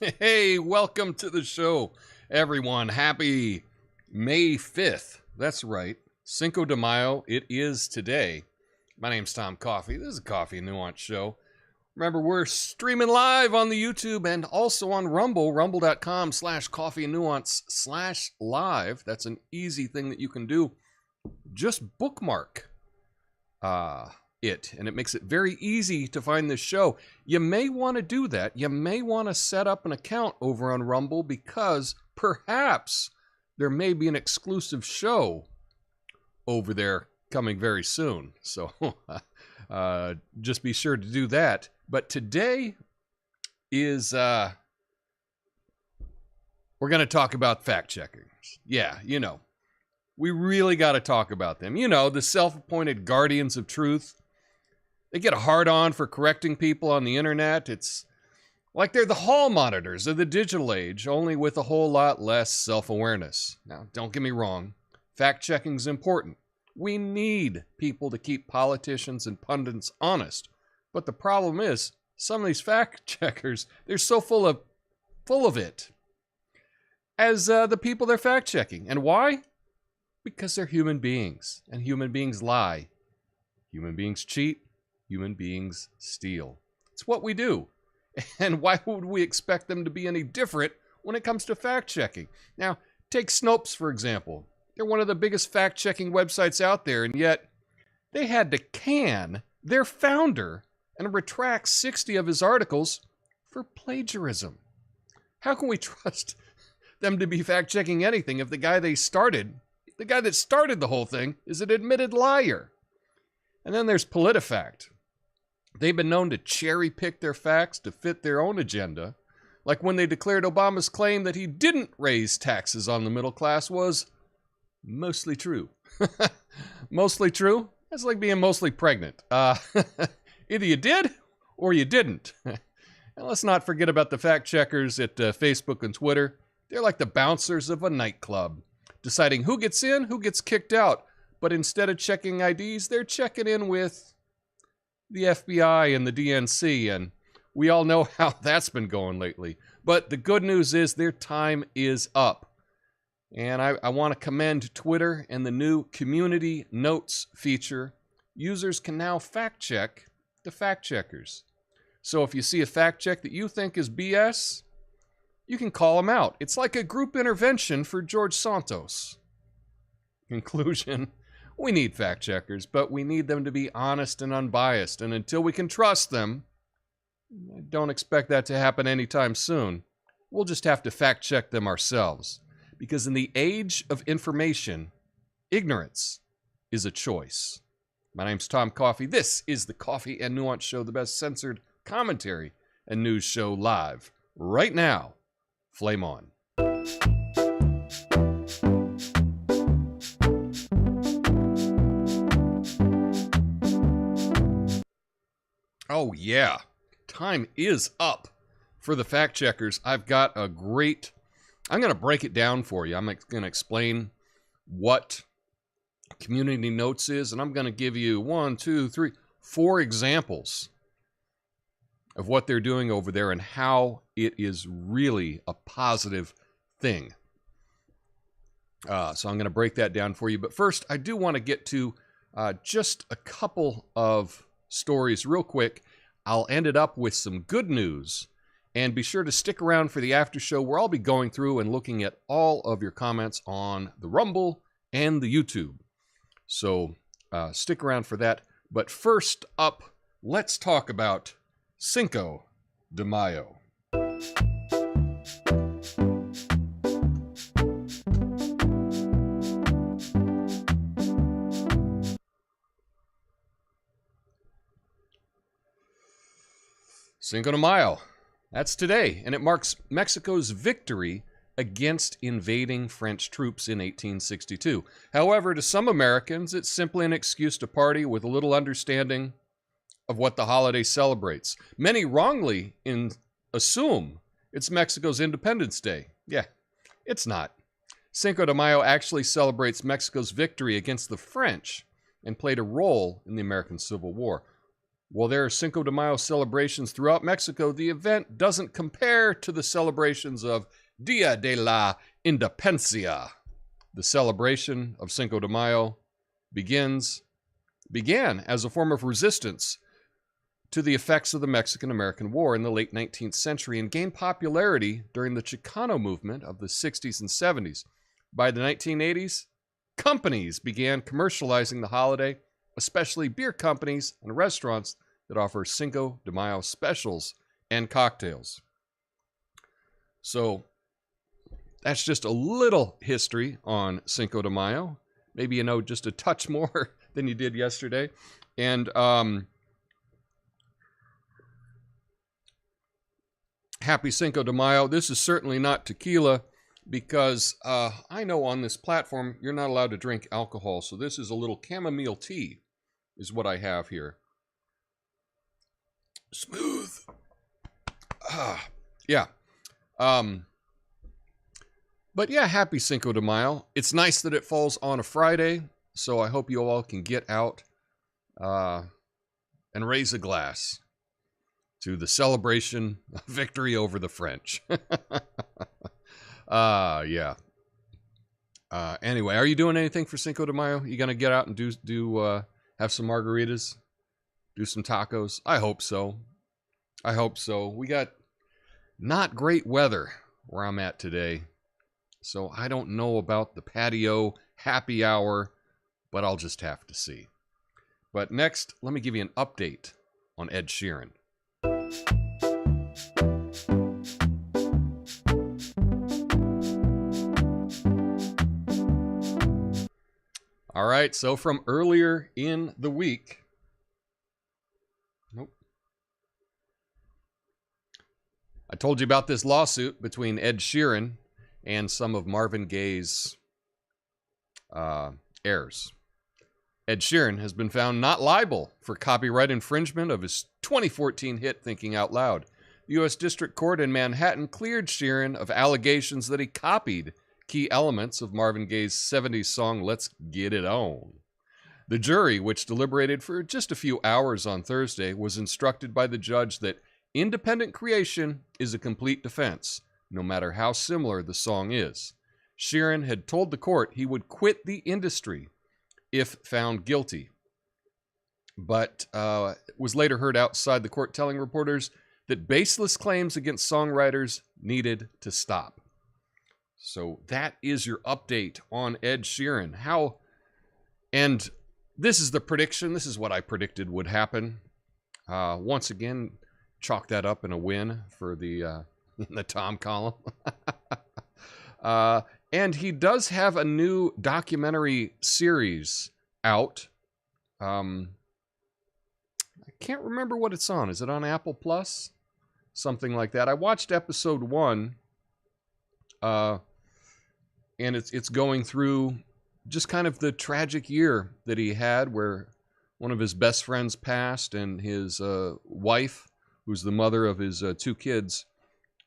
Hey, welcome to the show, everyone. Happy May 5th. That's right. Cinco de Mayo. It is today. My name's Tom Coffee. This is a Coffee and Nuance show. Remember, we're streaming live on the YouTube and also on Rumble, rumble.com/coffeeandnuance/live. That's an easy thing that you can do. Just bookmark it, and it makes it very easy to find this show. You may want to do that. You may want to set up an account over on Rumble because perhaps there may be an exclusive show over there coming very soon. So just be sure to do that. But today is, we're going to talk about fact checkers. Yeah, you know, we really got to talk about them. You know, the self-appointed guardians of truth. They get a hard-on for correcting people on the internet. It's like they're the hall monitors of the digital age, only with a whole lot less self-awareness. Now, don't get me wrong. Fact-checking is important. We need people to keep politicians and pundits honest. But the problem is, some of these fact-checkers, they're so full of it as the people they're fact-checking. And why? Because they're human beings, and human beings lie. Human beings cheat. Human beings steal. It's what we do. And why would we expect them to be any different when it comes to fact-checking? Now, take Snopes, for example. They're one of the biggest fact-checking websites out there, and yet they had to can their founder and retract 60 of his articles for plagiarism. How can we trust them to be fact-checking anything if the guy that started the whole thing is an admitted liar? And then there's PolitiFact. They've been known to cherry-pick their facts to fit their own agenda, like when they declared Obama's claim that he didn't raise taxes on the middle class was mostly true. Mostly true? That's like being mostly pregnant. Either you did or you didn't. And let's not forget about the fact-checkers at Facebook and Twitter. They're like the bouncers of a nightclub, deciding who gets in, who gets kicked out. But instead of checking IDs, they're checking in with the FBI and the DNC, and we all know how that's been going lately. But the good news is their time is up. And I want to commend Twitter and the new Community Notes feature. Users can now fact-check the fact-checkers. So if you see a fact-check that you think is BS, you can call them out. It's like a group intervention for George Santos. Conclusion. We need fact-checkers, but we need them to be honest and unbiased. And until we can trust them, I don't expect that to happen anytime soon. We'll just have to fact-check them ourselves. Because in the age of information, ignorance is a choice. My name's Tom Coffee. This is the Coffee and Nuance Show, the best censored commentary and news show live. Right now, flame on. Oh, yeah. Time is up for the fact checkers. I've got a great... I'm going to break it down for you. I'm going to explain what Community Notes is, and I'm going to give you 4 examples of what they're doing over there and how it is really a positive thing. So I'm going to break that down for you. But first, I do want to get to just a couple of stories real quick. I'll end it up with some good news, and be sure to stick around for the after show where I'll be going through and looking at all of your comments on the Rumble and the YouTube. So stick around for that. But first up, let's talk about Cinco de Mayo. Cinco de Mayo. That's today, and it marks Mexico's victory against invading French troops in 1862. However, to some Americans, it's simply an excuse to party with a little understanding of what the holiday celebrates. Many wrongly assume it's Mexico's Independence Day. Yeah, it's not. Cinco de Mayo actually celebrates Mexico's victory against the French and played a role in the American Civil War. While there are Cinco de Mayo celebrations throughout Mexico, the event doesn't compare to the celebrations of Dia de la Independencia. The celebration of Cinco de Mayo began as a form of resistance to the effects of the Mexican-American War in the late 19th century and gained popularity during the Chicano movement of the 60s and 70s. By the 1980s, companies began commercializing the holiday, especially beer companies and restaurants that offer Cinco de Mayo specials and cocktails. So that's just a little history on Cinco de Mayo. Maybe you know just a touch more than you did yesterday. And happy Cinco de Mayo. This is certainly not tequila because I know on this platform you're not allowed to drink alcohol. So this is a little chamomile tea is what I have here. Smooth. Yeah. But yeah, happy Cinco de Mayo. It's nice that it falls on a Friday, so I hope you all can get out and raise a glass to the celebration of victory over the French. Yeah. Anyway, are you doing anything for Cinco de Mayo? You gonna get out and do have some margaritas? Do some tacos? I hope so. I hope so. We got not great weather where I'm at today. So I don't know about the patio happy hour, but I'll just have to see. But next, let me give you an update on Ed Sheeran. All right, so from earlier in the week, I told you about this lawsuit between Ed Sheeran and some of Marvin Gaye's heirs. Ed Sheeran has been found not liable for copyright infringement of his 2014 hit Thinking Out Loud. The U.S. District Court in Manhattan cleared Sheeran of allegations that he copied key elements of Marvin Gaye's 70s song, Let's Get It On. The jury, which deliberated for just a few hours on Thursday, was instructed by the judge that independent creation is a complete defense, no matter how similar the song is. Sheeran had told the court he would quit the industry if found guilty, but was later heard outside the court telling reporters that baseless claims against songwriters needed to stop. So that is your update on Ed Sheeran. And this is the prediction. This is what I predicted would happen. Once again, chalk that up in a win for the in the Tom column. And he does have a new documentary series out. I can't remember what it's on. Is it on Apple Plus? Something like that. I watched episode 1. And it's going through just kind of the tragic year that he had where one of his best friends passed and his wife, who's the mother of his 2 kids,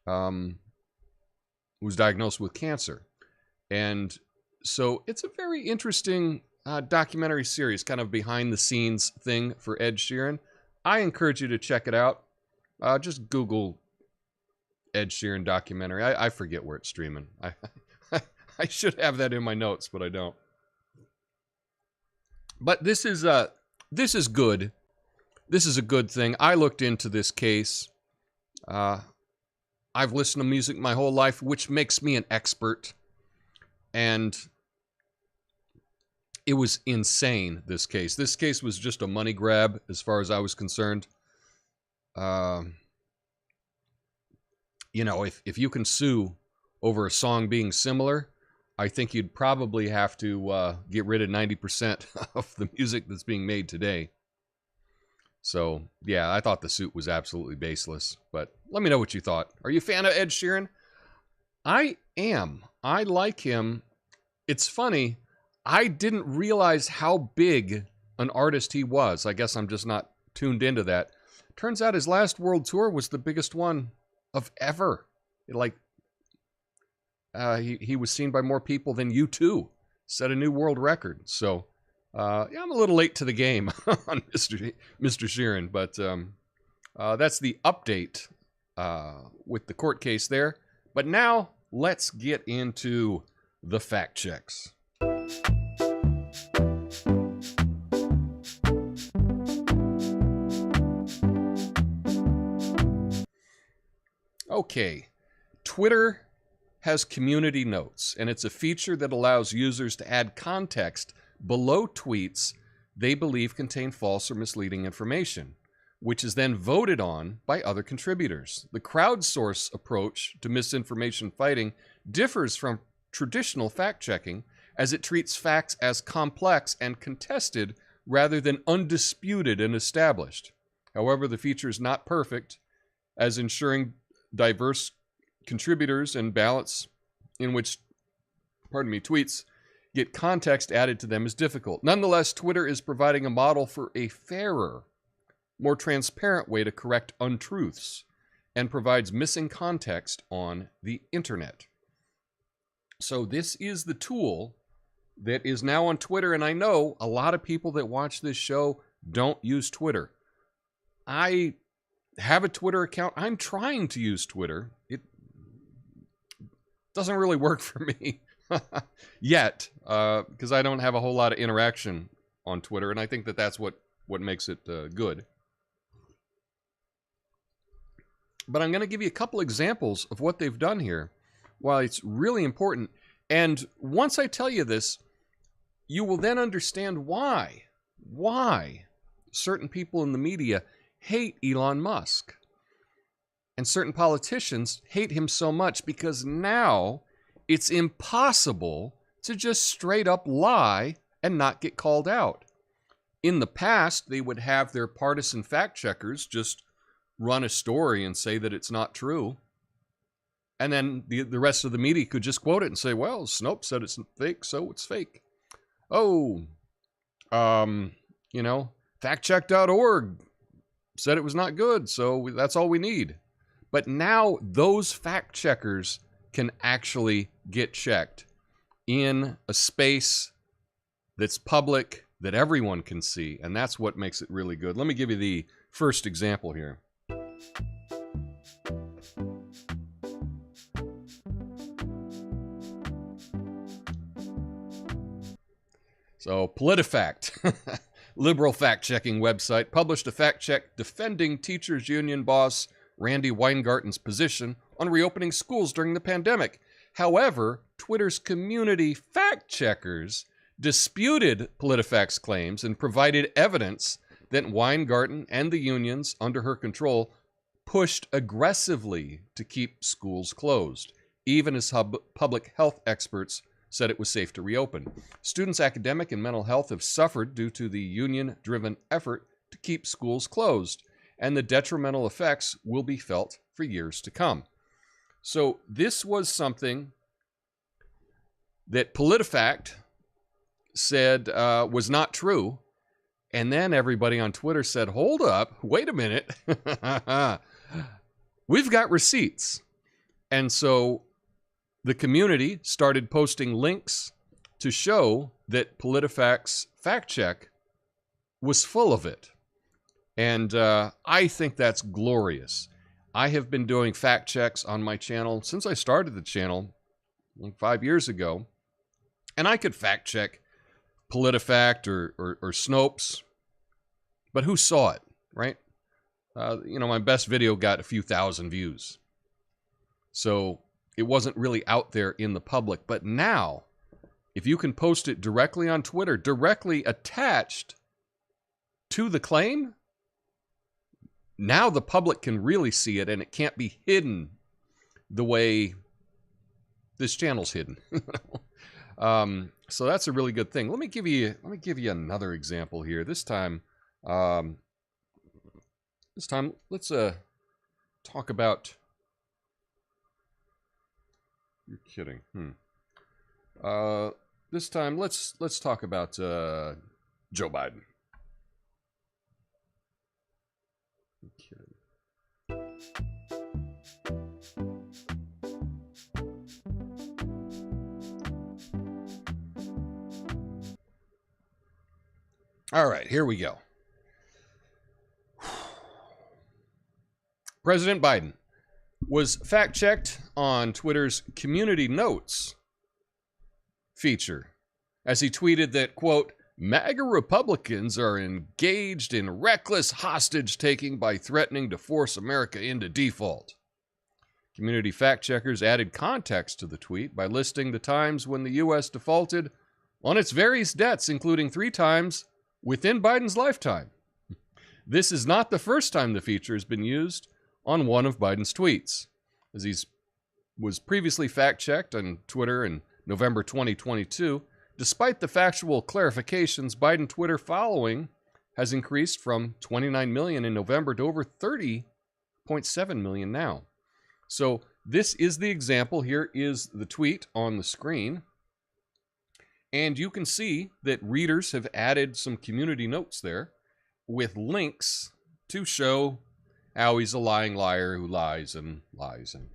was diagnosed with cancer. And so it's a very interesting documentary series, kind of behind the scenes thing for Ed Sheeran. I encourage you to check it out. Just Google Ed Sheeran documentary. I forget where it's streaming. I should have that in my notes, but I don't. But this is good. This is a good thing. I looked into this case. I've listened to music my whole life, which makes me an expert. And it was insane, this case. This case was just a money grab as far as I was concerned. You know, if you can sue over a song being similar, I think you'd probably have to get rid of 90% of the music that's being made today. So, yeah, I thought the suit was absolutely baseless. But let me know what you thought. Are you a fan of Ed Sheeran? I am. I like him. It's funny. I didn't realize how big an artist he was. I guess I'm just not tuned into that. Turns out his last world tour was the biggest one of ever. He was seen by more people than U2. Set a new world record. So, Yeah, I'm a little late to the game on Mr. Sheeran, but that's the update with the court case there. But now let's get into the fact checks. Okay, Twitter has community notes, and it's a feature that allows users to add context below tweets they believe contain false or misleading information, which is then voted on by other contributors. The crowdsource approach to misinformation fighting differs from traditional fact-checking, as it treats facts as complex and contested rather than undisputed and established. However, the feature is not perfect, as ensuring diverse contributors and balance in which, tweets get context added to them is difficult. Nonetheless, Twitter is providing a model for a fairer, more transparent way to correct untruths and provides missing context on the internet. So this is the tool that is now on Twitter, and I know a lot of people that watch this show don't use Twitter. I have a Twitter account. I'm trying to use Twitter. It doesn't really work for me yet, because I don't have a whole lot of interaction on Twitter, and I think that that's what makes it good. But I'm going to give you a couple examples of what they've done here, while it's really important. And once I tell you this, you will then understand why certain people in the media hate Elon Musk. And certain politicians hate him so much because now it's impossible to just straight up lie and not get called out. In the past, they would have their partisan fact checkers just run a story and say that it's not true. And then the rest of the media could just quote it and say, well, Snopes said it's fake, so it's fake. Oh, factcheck.org said it was not good, so that's all we need. But now those fact checkers can actually get checked in a space that's public, that everyone can see, and that's what makes it really good. Let me give you the first example here. So, PolitiFact, liberal fact-checking website, published a fact check defending teachers union boss Randi Weingarten's position on reopening schools during the pandemic. However, Twitter's community fact-checkers disputed PolitiFact's claims and provided evidence that Weingarten and the unions under her control pushed aggressively to keep schools closed, even as public health experts said it was safe to reopen. Students' academic and mental health have suffered due to the union-driven effort to keep schools closed, and the detrimental effects will be felt for years to come. So this was something that PolitiFact said was not true, and then everybody on Twitter said, hold up, wait a minute, we've got receipts. And so the community started posting links to show that PolitiFact's fact check was full of it. And I think that's glorious. I have been doing fact checks on my channel since I started the channel like 5 years ago. And I could fact check PolitiFact or Snopes, but who saw it, right? My best video got a few thousand views. So it wasn't really out there in the public. But now, if you can post it directly on Twitter, directly attached to the claim, now the public can really see it, and it can't be hidden the way this channel's hidden. So that's a really good thing. Let me give you another example here. This time let's talk about. You're kidding. This time let's talk about Joe Biden. You're kidding. All right, here we go. President Biden was fact-checked on Twitter's Community Notes feature as he tweeted that, quote, MAGA Republicans are engaged in reckless hostage-taking by threatening to force America into default. Community fact-checkers added context to the tweet by listing the times when the U.S. defaulted on its various debts, including 3 times within Biden's lifetime. This is not the first time the feature has been used on one of Biden's tweets, as he was previously fact-checked on Twitter in November 2022. Despite the factual clarifications, Biden Twitter following has increased from 29 million in November to over 30.7 million now. So this is the example. Here is the tweet on the screen. And you can see that readers have added some community notes there with links to show how he's a lying liar who lies and lies and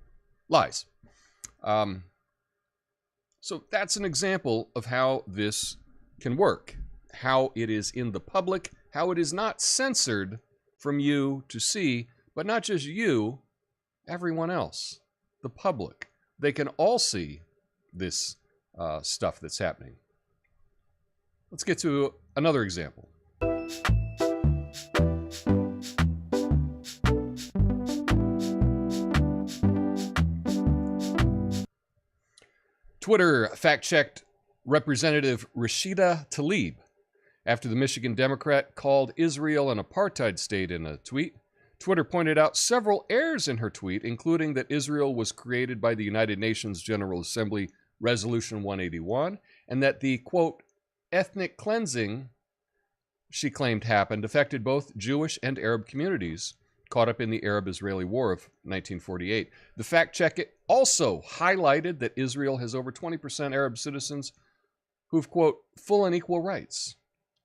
lies. So that's an example of how this can work, how it is in the public, how it is not censored from you to see, but not just you, everyone else, the public. They can all see this stuff that's happening. Let's get to another example. Twitter fact-checked Representative Rashida Tlaib after the Michigan Democrat called Israel an apartheid state in a tweet. Twitter pointed out several errors in her tweet, including that Israel was created by the United Nations General Assembly Resolution 181, and that the, quote, ethnic cleansing she claimed happened affected both Jewish and Arab communities caught up in the Arab-Israeli War of 1948. The fact check also highlighted that Israel has over 20% Arab citizens who've, quote, full and equal rights.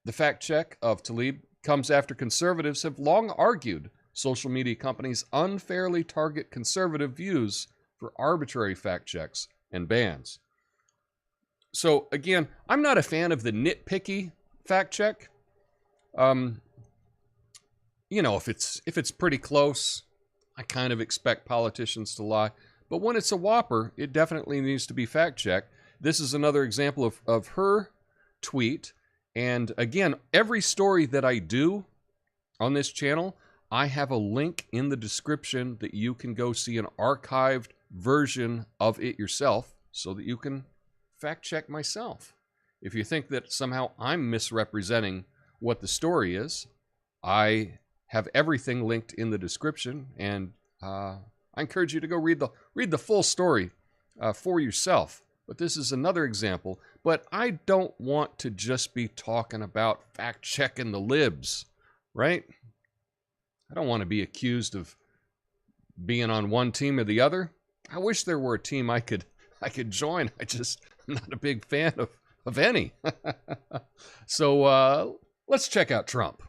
The fact check of Tlaib comes after conservatives have long argued social media companies unfairly target conservative views for arbitrary fact checks and bans. So again, I'm not a fan of the nitpicky fact check. You know, if it's pretty close, I kind of expect politicians to lie. But when it's a whopper, it definitely needs to be fact-checked. This is another example of her tweet. And again, every story that I do on this channel, I have a link in the description that you can go see an archived version of it yourself so that you can fact-check myself. If you think that somehow I'm misrepresenting what the story is, I have everything linked in the description, and I encourage you to go read the full story for yourself. But this is another example. But I don't want to just be talking about fact-checking the libs, right? I don't want to be accused of being on one team or the other. I wish there were a team I could join. I'm not a big fan of any. So let's check out Trump.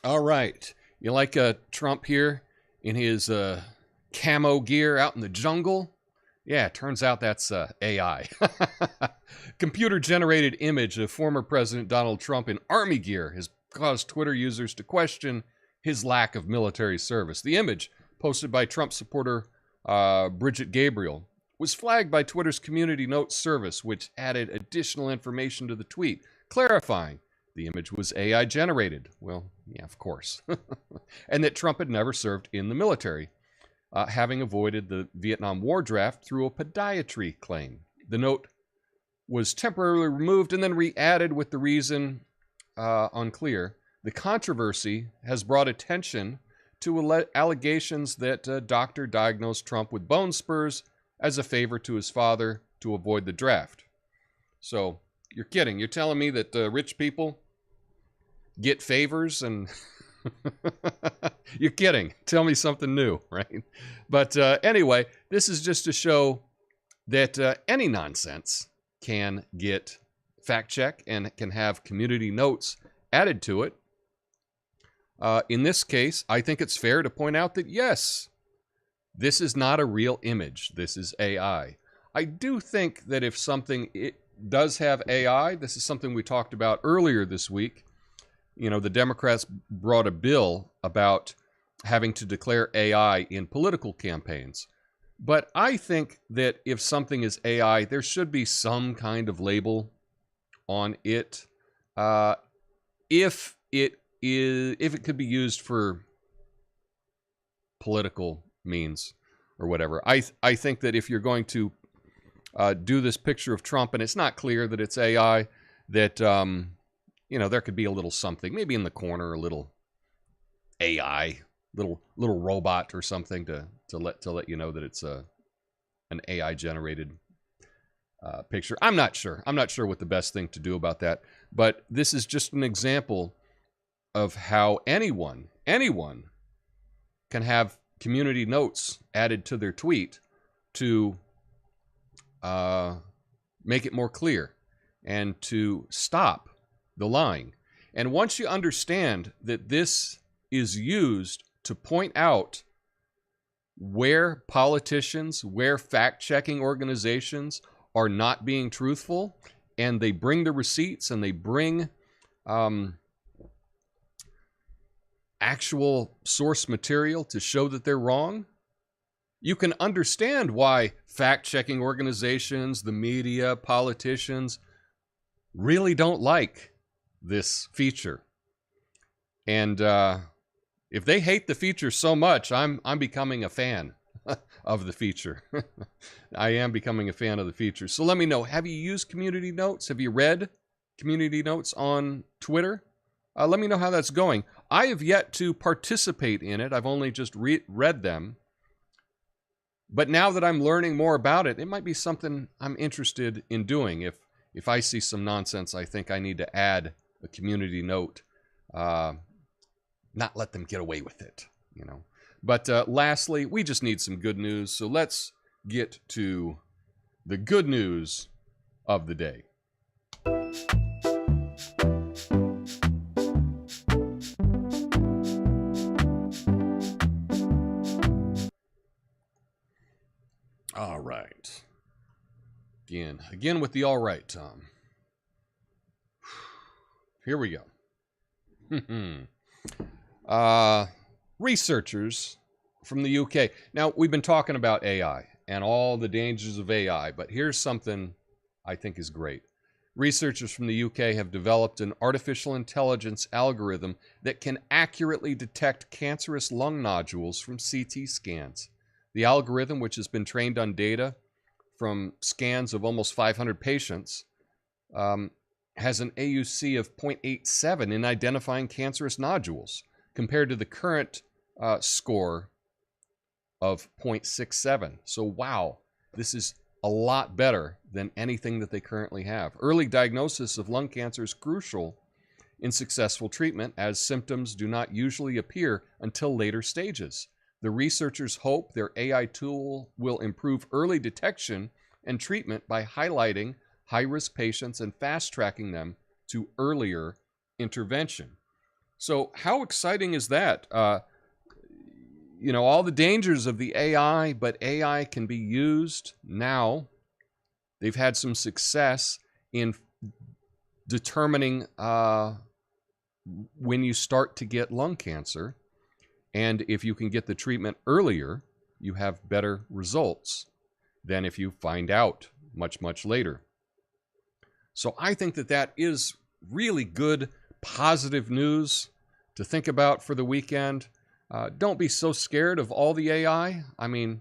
All right. You like Trump here in his camo gear out in the jungle? Yeah, it turns out that's AI. Computer-generated image of former President Donald Trump in army gear has caused Twitter users to question his lack of military service. The image, posted by Trump supporter Bridget Gabriel, was flagged by Twitter's Community Notes service, which added additional information to the tweet, clarifying the image was AI generated. Well, yeah, of course. And that Trump had never served in the military, having avoided the Vietnam War draft through a podiatry claim. The note was temporarily removed and then re-added with the reason unclear. The controversy has brought attention to allegations that a doctor diagnosed Trump with bone spurs as a favor to his father to avoid the draft. So, you're kidding. You're telling me that rich people get favors and you're kidding. Tell me something new, right? But anyway, this is just to show that any nonsense can get fact check and can have community notes added to it. In this case, I think it's fair to point out that, yes, this is not a real image. This is AI. I do think that if something it does have AI, this is something we talked about earlier this week. You know, the Democrats brought a bill about having to declare AI in political campaigns. But I think that if something is AI, there should be some kind of label on it. If it could be used for political means or whatever. I think that if you're going to do this picture of Trump and it's not clear that it's AI, that you know, there could be a little something, maybe in the corner, a little AI, little robot or something to let you know that it's an AI generated picture. I'm not sure what the best thing to do about that, but this is just an example of how anyone can have community notes added to their tweet to make it more clear and to stop the lying. And once you understand that this is used to point out where politicians, where fact-checking organizations are not being truthful, and they bring the receipts and they bring actual source material to show that they're wrong, you can understand why fact-checking organizations, the media, politicians really don't like this feature. And if they hate the feature so much, I'm becoming a fan of the feature. I am becoming a fan of the feature. So let me know, have you used community notes? Have you read community notes on Twitter? Let me know how that's going. I have yet to participate in it. I've only just read them. But now that I'm learning more about it, it might be something I'm interested in doing. If I see some nonsense, I think I need to add a community note. Not let them get away with it, you know. But lastly, we just need some good news. So let's get to the good news of the day. All right. Again with the all right, Tom. Here we go. Researchers from the UK. Now, we've been talking about AI and all the dangers of AI, but here's something I think is great. Researchers from the UK have developed an artificial intelligence algorithm that can accurately detect cancerous lung nodules from CT scans. The algorithm, which has been trained on data from scans of almost 500 patients, has an AUC of 0.87 in identifying cancerous nodules, compared to the current score of 0.67. So, wow, this is a lot better than anything that they currently have. Early diagnosis of lung cancer is crucial in successful treatment, as symptoms do not usually appear until later stages. The researchers hope their AI tool will improve early detection and treatment by highlighting high-risk patients and fast-tracking them to earlier intervention. So how exciting is that? You know, all the dangers of the AI, but AI can be used now. They've had some success in determining when you start to get lung cancer. And if you can get the treatment earlier, you have better results than if you find out much, much later. So I think that that is really good, positive news to think about for the weekend. Don't be so scared of all the AI. I mean,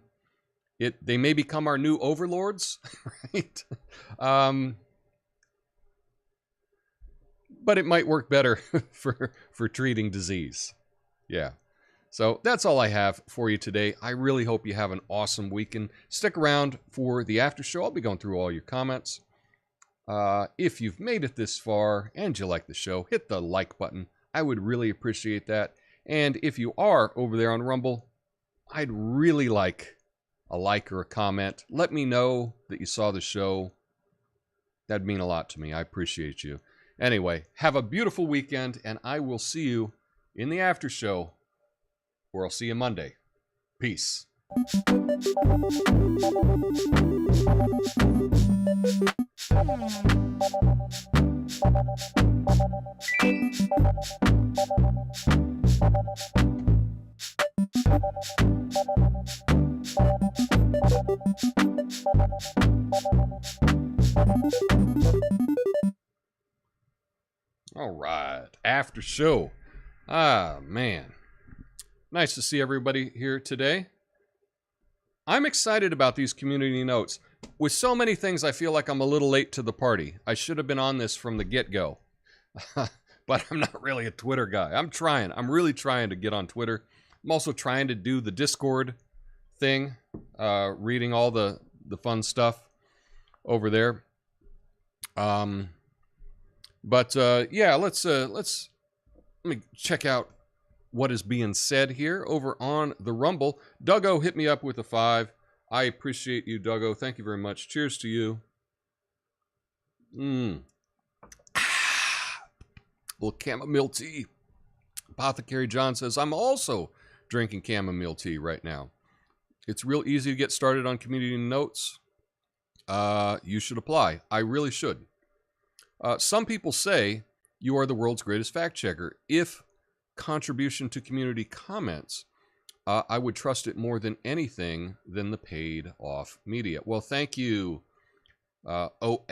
they may become our new overlords, right? But it might work better for treating disease. Yeah. So that's all I have for you today. I really hope you have an awesome weekend. Stick around for the after show. I'll be going through all your comments. If you've made it this far and you like the show, hit the like button. I would really appreciate that. And if you are over there on Rumble, I'd really like a like or a comment. Let me know that you saw the show. That'd mean a lot to me. I appreciate you. Anyway, have a beautiful weekend, and I will see you in the after show, or I'll see you Monday. Peace. All right, after show. Ah, man. Nice to see everybody here today. I'm excited about these community notes. With so many things, I feel like I'm a little late to the party. I should have been on this from the get-go. But I'm not really a Twitter guy. I'm trying. I'm really trying to get on Twitter. I'm also trying to do the Discord thing, reading all the fun stuff over there. Yeah, let me check out what is being said here over on the Rumble. Duggo hit me up with a 5. I appreciate you, Duggo. Thank you very much. Cheers to you. Little chamomile tea. Apothecary John says, I'm also drinking chamomile tea right now. It's real easy to get started on community notes. You should apply. I really should. Some people say you are the world's greatest fact checker. If contribution to community comments, I would trust it more than anything than the paid off media. Well, thank you, OX_00.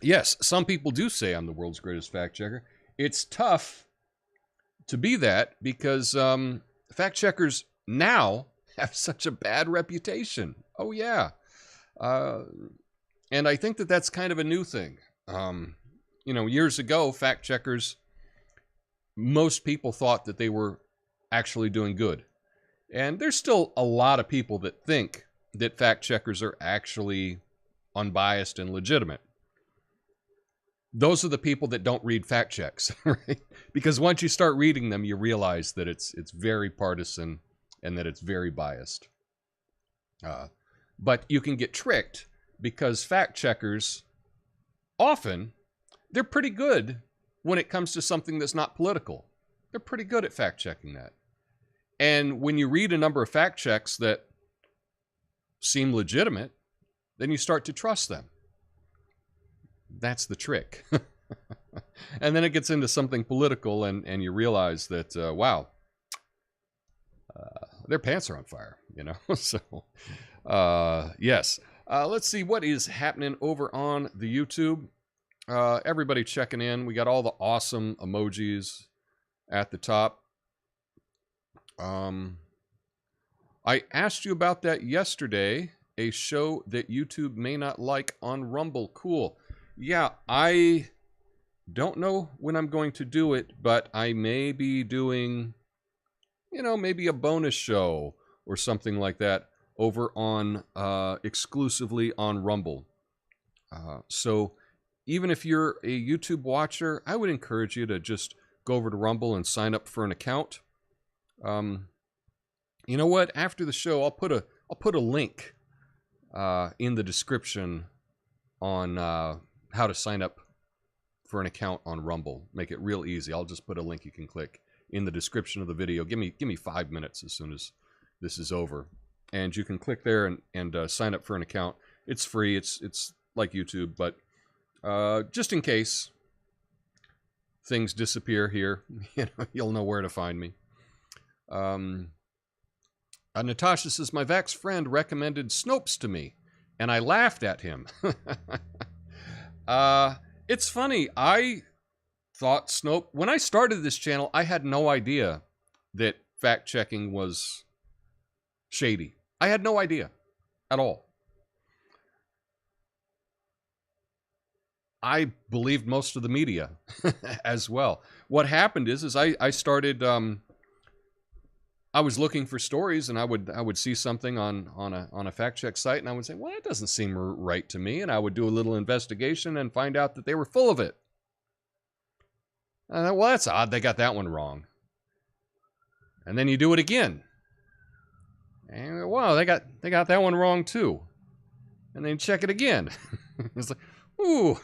Yes, some people do say I'm the world's greatest fact checker. It's tough to be that because fact checkers now have such a bad reputation. Oh, yeah. And I think that that's kind of a new thing. Years ago, fact checkers, most people thought that they were actually doing good. And there's still a lot of people that think that fact checkers are actually unbiased and legitimate. Those are the people that don't read fact checks, right? Because once you start reading them, you realize that it's very partisan and that it's very biased. But you can get tricked because fact checkers, often, they're pretty good when it comes to something that's not political. They're pretty good at fact checking that. And when you read a number of fact checks that seem legitimate, then you start to trust them. That's the trick. And then it gets into something political and you realize that, wow, their pants are on fire, So, yes. Let's see what is happening over on the YouTube. Everybody checking in. We got all the awesome emojis at the top. I asked you about that yesterday, a show that YouTube may not like on Rumble. Cool. Yeah, I don't know when I'm going to do it, but I may be doing, maybe a bonus show or something like that over on, exclusively on Rumble. So even if you're a YouTube watcher, I would encourage you to just go over to Rumble and sign up for an account. You know what? After the show, I'll put a link in the description on how to sign up for an account on Rumble. Make it real easy. I'll just put a link you can click in the description of the video. Give me 5 minutes as soon as this is over, and you can click there and sign up for an account. It's free. It's like YouTube, but just in case things disappear here, you'll know where to find me. Natasha says, my Vax friend recommended Snopes to me, and I laughed at him. It's funny. I thought Snope, when I started this channel, I had no idea that fact-checking was shady. I had no idea at all. I believed most of the media as well. What happened is I started, I was looking for stories, and I would see something on a fact check site, and I would say, well, that doesn't seem right to me, and I would do a little investigation and find out that they were full of it. And I thought, well, that's odd. They got that one wrong. And then you do it again, and wow, they got that one wrong too. And then check it again. It's like, ooh,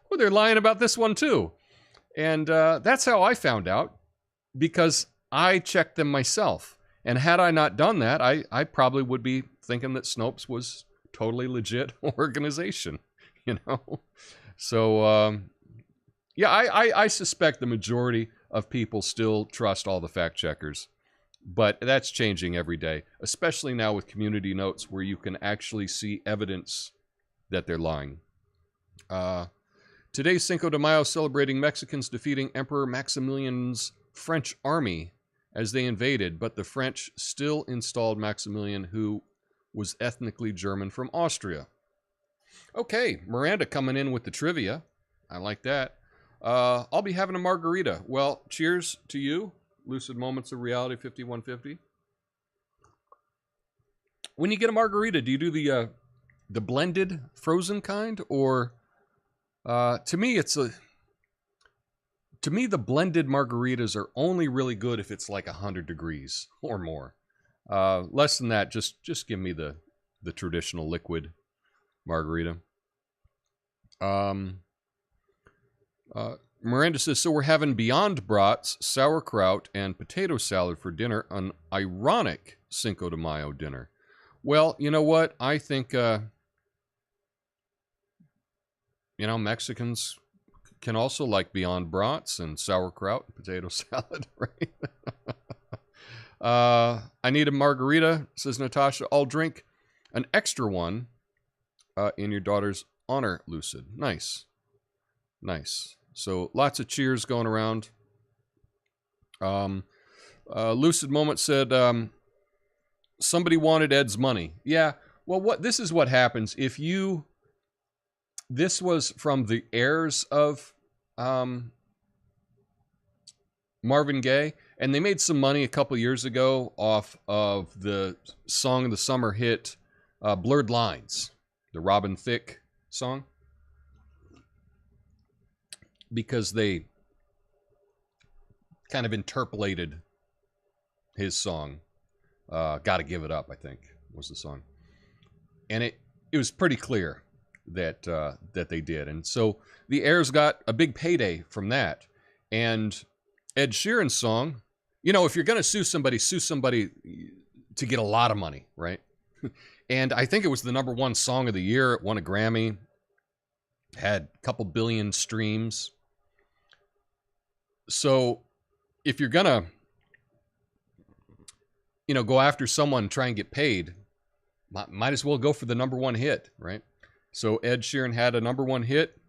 well, they're lying about this one too. And that's how I found out, because I checked them myself. And had I not done that, I probably would be thinking that Snopes was totally legit organization, you know? So, yeah, I suspect the majority of people still trust all the fact checkers. But that's changing every day, especially now with community notes where you can actually see evidence that they're lying. Today's Cinco de Mayo celebrating Mexicans defeating Emperor Maximilian's French army as they invaded, but the French still installed Maximilian, who was ethnically German from Austria. Okay, Miranda coming in with the trivia. I like that. I'll be having a margarita. Well, cheers to you. Lucid Moments of Reality 5150. When you get a margarita, do you do the blended frozen kind, or to me the blended margaritas are only really good if it's like 100 degrees or more. Less than that, just give me the traditional liquid margarita. Miranda says, so we're having Beyond Brats, sauerkraut, and potato salad for dinner, an ironic Cinco de Mayo dinner. Well, you know what? I think, Mexicans can also like Beyond Brats and sauerkraut and potato salad, right? I need a margarita, says Natasha. I'll drink an extra one in your daughter's honor, Lucid. Nice. Nice. So lots of cheers going around. Lucid Moment said, somebody wanted Ed's money. Yeah, well, this is what happens. This was from the heirs of Marvin Gaye, and they made some money a couple years ago off of the Song of the Summer hit, Blurred Lines, the Robin Thicke song. Because they kind of interpolated his song. Gotta Give It Up, I think, was the song. And it was pretty clear that they did. And so the heirs got a big payday from that. And Ed Sheeran's song, if you're going to sue somebody to get a lot of money, right? And I think it was the #1 song of the year. It won a Grammy. Had a couple billion streams. So if you're going to, go after someone, try and get paid, might as well go for the #1 hit, right? So Ed Sheeran had a #1 hit.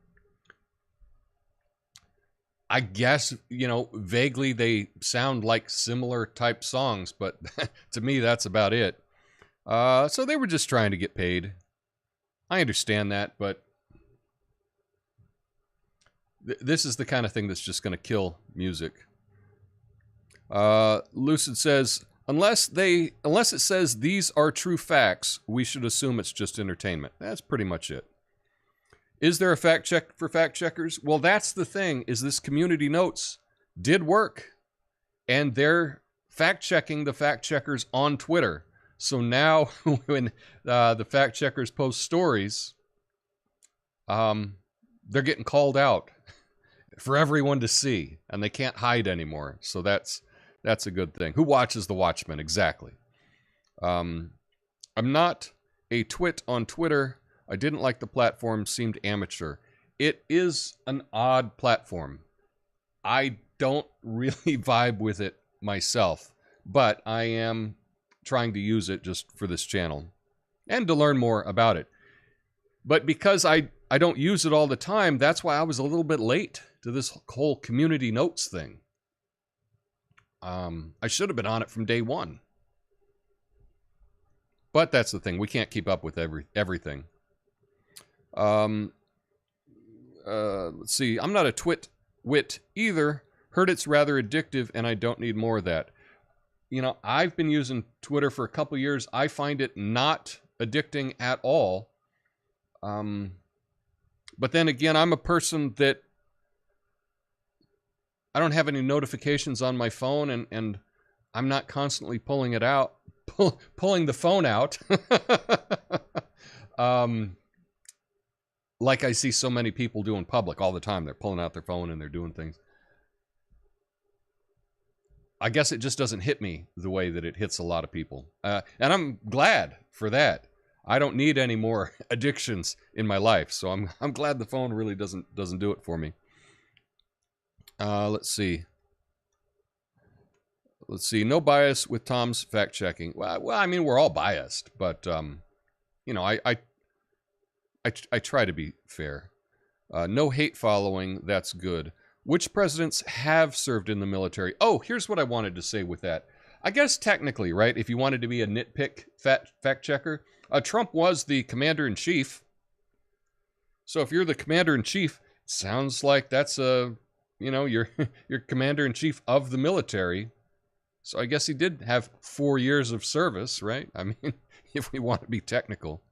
I guess, vaguely they sound like similar type songs, but to me, that's about it. So they were just trying to get paid. I understand that, but this is the kind of thing that's just going to kill music. Lucid says, unless it says these are true facts, we should assume it's just entertainment. That's pretty much it. Is there a fact check for fact checkers? Well, that's the thing, is this community notes did work. And they're fact checking the fact checkers on Twitter. So now when the fact checkers post stories, they're getting called out for everyone to see, and they can't hide anymore. So that's a good thing. Who watches The Watchmen? Exactly. I'm not a twit on Twitter. I didn't like the platform, seemed amateur. It is an odd platform. I don't really vibe with it myself, but I am trying to use it just for this channel and to learn more about it. But because I don't use it all the time, that's why I was a little bit late to this whole community notes thing. I should have been on it from day one. But that's the thing. We can't keep up with everything. Let's see. I'm not a twit either. Heard it's rather addictive, and I don't need more of that. I've been using Twitter for a couple years. I find it not addicting at all. But then again, I'm a person that I don't have any notifications on my phone, and I'm not constantly pulling it out, pulling the phone out. Like I see so many people do in public all the time. They're pulling out their phone and they're doing things. I guess it just doesn't hit me the way that it hits a lot of people. And I'm glad for that. I don't need any more addictions in my life, so I'm glad the phone really doesn't do it for me. Let's see. No bias with Tom's fact checking. Well, I mean, we're all biased, but you know, I try to be fair. No hate following. That's good. Which presidents have served in the military? Oh, here's what I wanted to say with that. I guess technically, right, if you wanted to be a nitpick fact checker, Trump was the commander-in-chief. So if you're the commander-in-chief, sounds like that's you're commander-in-chief of the military. So I guess he did have 4 years of service, right? I mean, if we want to be technical.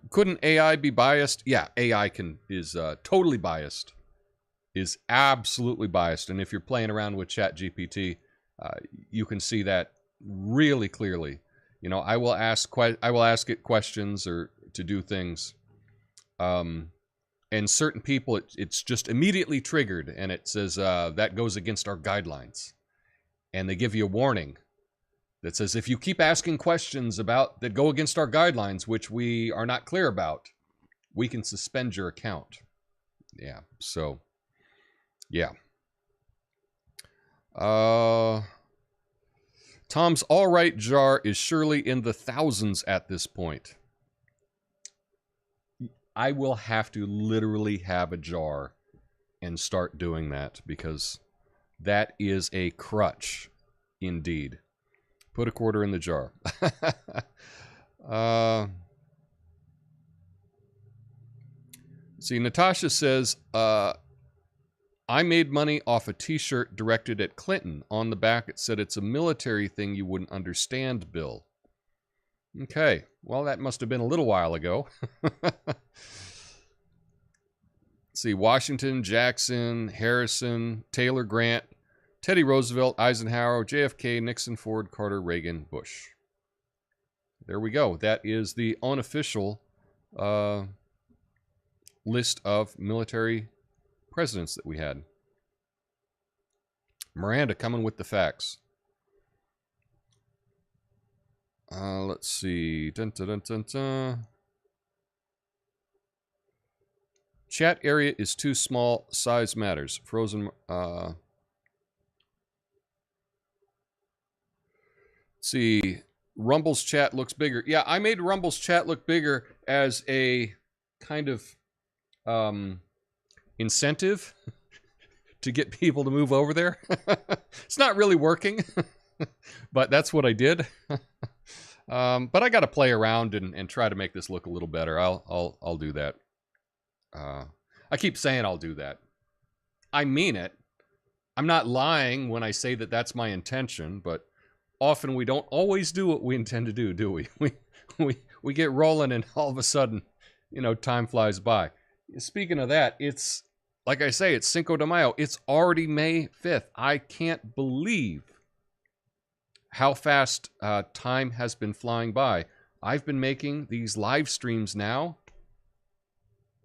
Couldn't AI be biased? Yeah, AI is totally biased. Is absolutely biased. And if you're playing around with ChatGPT, you can see that really clearly. You know, I will ask it questions or to do things. And certain people, it's just immediately triggered, and it says that goes against our guidelines. And they give you a warning that says, if you keep asking questions that go against our guidelines, which we are not clear about, we can suspend your account. Yeah, so, yeah. Tom's all right jar is surely in the thousands at this point. I will have to literally have a jar and start doing that, because that is a crutch indeed. Put a quarter in the jar. See, Natasha says, I made money off a t-shirt directed at Clinton. On the back it said, it's a military thing you wouldn't understand, Bill. Okay, well, that must have been a little while ago. See, Washington, Jackson, Harrison, Taylor, Grant, Teddy Roosevelt, Eisenhower, JFK, Nixon, Ford, Carter, Reagan, Bush. There we go. That is the unofficial list of military presidents that we had. Miranda coming with the facts. Let's see. Dun, dun, dun, dun, dun. Chat area is too small. Size matters. Frozen. See. Rumble's chat looks bigger. Yeah, I made Rumble's chat look bigger as a kind of incentive to get people to move over there. It's not really working, but that's what I did. But I got to play around and try to make this look a little better. I'll do that. I keep saying I'll do that. I mean it. I'm not lying when I say that that's my intention, but often we don't always do what we intend to do we? We get rolling and all of a sudden, you know, time flies by. Speaking of that, it's, like I say, it's Cinco de Mayo. It's already May 5th. I can't believe how fast time has been flying by. I've been making these live streams now.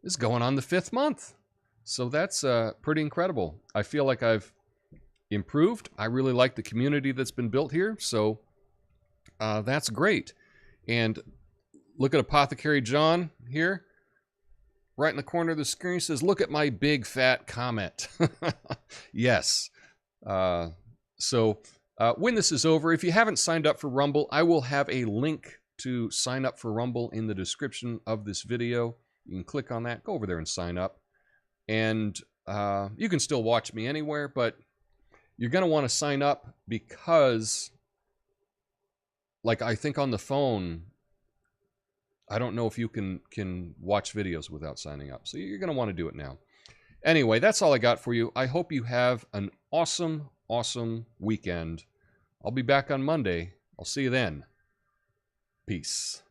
This is going on the 5th month. So that's pretty incredible. I feel like I've improved. I really like the community that's been built here. So that's great. And look at Apothecary John here. Right in the corner of the screen says, look at my big fat comment. Yes. So when this is over, if you haven't signed up for Rumble, I will have a link to sign up for Rumble in the description of this video. You can click on that, go over there and sign up. And you can still watch me anywhere, but you're going to want to sign up because, like, I think on the phone, I don't know if you can watch videos without signing up. So you're going to want to do it now. Anyway, that's all I got for you. I hope you have an awesome, awesome weekend. I'll be back on Monday. I'll see you then. Peace.